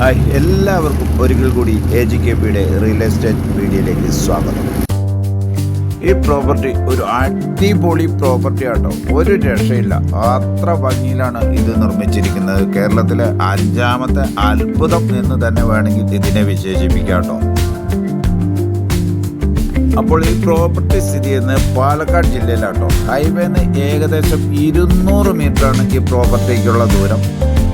Hi, എല്ലാവർക്കും ഒരിക്കൽ കൂടി AGKPയുടെ റിയൽ എസ്റ്റേറ്റ് വീഡിയോയിലേക്ക് സ്വാഗതം. ഈ പ്രോപ്പർട്ടി ഒരു അടിപൊളി പ്രോപ്പർട്ടി ആട്ടോ, ഒരു രക്ഷയില്ല. അത്ര ഭംഗിയിലാണ് ഇത് നിർമ്മിച്ചിരിക്കുന്നത്. കേരളത്തിലെ 5ാമത്തെ അത്ഭുതം എന്ന് തന്നെ വേണമെങ്കിൽ ഇതിനെ വിശേഷിപ്പിക്കാട്ടോ. അപ്പോൾ ഈ പ്രോപ്പർട്ടി സ്ഥിതി ചെയ്യുന്നത് പാലക്കാട് ജില്ലയിലാട്ടോ. ഹൈവേന്ന് ഏകദേശം 200 മീറ്ററാണ് ഈ പ്രോപ്പർട്ടിക്കുള്ള ദൂരം.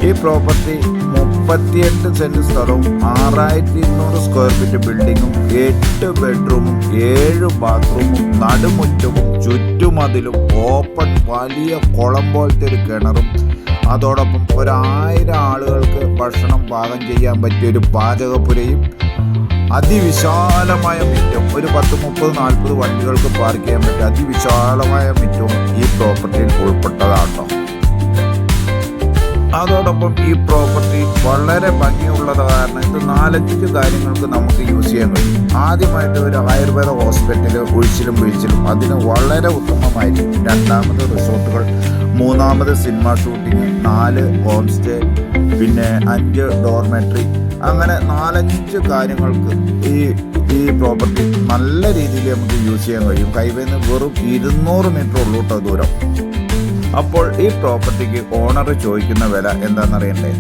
ഈ പ്രോപ്പർട്ടി 38 സെന്റ് സ്ഥലവും 6200 സ്ക്വയർ ഫീറ്റ് ബിൽഡിങ്ങും 8 ബെഡ്റൂമും 7 ബാത്റൂമും നടുമുറ്റവും ചുറ്റുമതിലും ഓപ്പൺ വലിയ കുളം പോലത്തെ ഒരു കിണറും അതോടൊപ്പം 1000 ആളുകൾക്ക് ഭക്ഷണം പാകം ചെയ്യാൻ പറ്റിയൊരു പാചകപ്പുരയും അതിവിശാലമായ മിറ്റം, ഒരു 10-30-40 വണ്ടികൾക്ക് പാർക്ക് ചെയ്യാൻ പറ്റിയ അതിവിശാലമായ മിറ്റവും ഈ പ്രോപ്പർട്ടിയിൽ ഉൾപ്പെട്ടതാട്ടോ. അതോടൊപ്പം ഈ പ്രോപ്പർട്ടി വളരെ ഭംഗിയുള്ളത് കാരണം ഇത് 4-5 കാര്യങ്ങൾക്ക് നമുക്ക് യൂസ് ചെയ്യാൻ കഴിയും. ആദ്യമായിട്ട് ഒരു ആയുർവേദ ഹോസ്പിറ്റല് ഒഴിച്ചിലും വീഴ്ചിലും അതിന് വളരെ ഉത്തമമായിരിക്കും. 2ാമത് റിസോർട്ടുകൾ, 3ാമത് സിനിമ ഷൂട്ടിങ്, 4 ഹോം സ്റ്റേ, പിന്നെ 5 ഡോർമെട്രി, അങ്ങനെ 4-5 കാര്യങ്ങൾക്ക് ഈ പ്രോപ്പർട്ടി നല്ല രീതിയിൽ നമുക്ക് യൂസ് ചെയ്യാൻ കഴിയും. ഹൈവേന്ന് വെറും 200 മീറ്റർ ഉള്ളൂട്ടോ ദൂരം. അപ്പോൾ ഈ പ്രോപ്പർട്ടിക്ക് ഓണർ ചോദിക്കുന്ന വില എന്താണെന്നറിയണ്ടേ?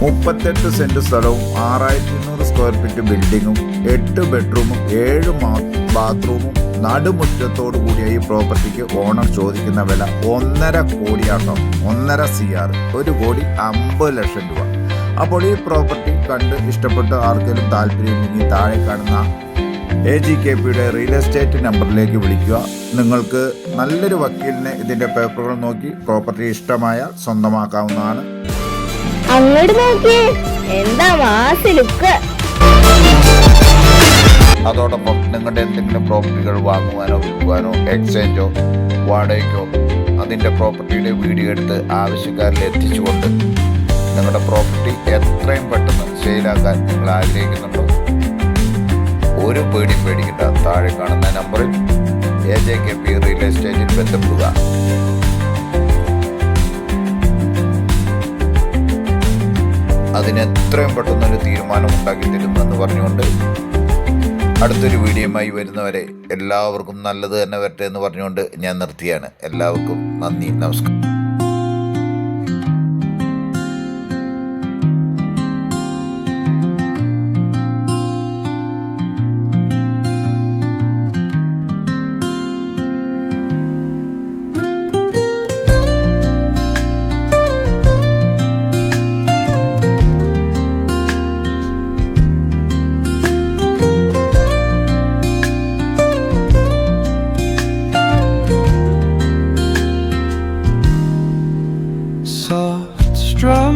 38 സെന്റ് സ്ഥലവും 6200 സ്ക്വയർ ഫീറ്റ് ബിൽഡിങ്ങും 8 ബെഡ്റൂമും 7 ബാത്റൂമും നടുമുറ്റത്തോടു കൂടിയ ഈ പ്രോപ്പർട്ടിക്ക് ഓണർ ചോദിക്കുന്ന വില 1.5 കോടിയാട്ടോ. 1.5 CR, 1,50,00,000 രൂപ. അപ്പോൾ ഈ പ്രോപ്പർട്ടി കണ്ട് ഇഷ്ടപ്പെട്ട് ആർക്കെങ്കിലും താല്പര്യമില്ലെങ്കിൽ താഴെ കാണുന്ന AGKPയുടെ റിയൽ എസ്റ്റേറ്റ് നമ്പറിലേക്ക് വിളിക്കുക. നിങ്ങൾക്ക് നല്ലൊരു വക്കീലിനെ ഇതിന്റെ പേപ്പറുകൾ നോക്കി പ്രോപ്പർട്ടി ഇഷ്ടമായ സ്വന്തമാക്കാവുന്നതാണ്. അങ്ങോട്ട് നോക്കിയേ, എന്താ മാസ് ലുക്ക്. അതോടൊപ്പം നിങ്ങളുടെ എന്തെങ്കിലും പ്രോപ്പർട്ടികൾ വാങ്ങുവാനോ വിൽക്കുവാനോ എക്സ്ചേഞ്ചോ വാടകയ്ക്കോ അതിന്റെ പ്രോപ്പർട്ടിയുടെ വീഡിയോ എടുത്ത് ആവശ്യക്കാരിൽ എത്തിച്ചുകൊണ്ട് നിങ്ങളുടെ പ്രോപ്പർട്ടി എത്രയും പെട്ടെന്ന് സെയിലാക്കാൻ നിങ്ങൾ ആഗ്രഹിക്കുന്നുണ്ടോ? ഒരു പേടിയും പേടിക്കണ്ട. താഴെ കാണുന്ന നമ്പറിൽ AGKP റിയൽ എസ്റ്റേറ്റിൽ ബന്ധപ്പെടുക. അതിന് എത്രയും പെട്ടെന്നൊരു തീരുമാനം ഉണ്ടാക്കി തരുമെന്ന് പറഞ്ഞുകൊണ്ട് അടുത്തൊരു വീഡിയോയുമായി വരുന്നവരെ എല്ലാവർക്കും നല്ലത് തന്നെ വരട്ടെ എന്ന് പറഞ്ഞുകൊണ്ട് ഞാൻ നിർത്തിയാണ്. എല്ലാവർക്കും നന്ദി, നമസ്കാരം. Soft strum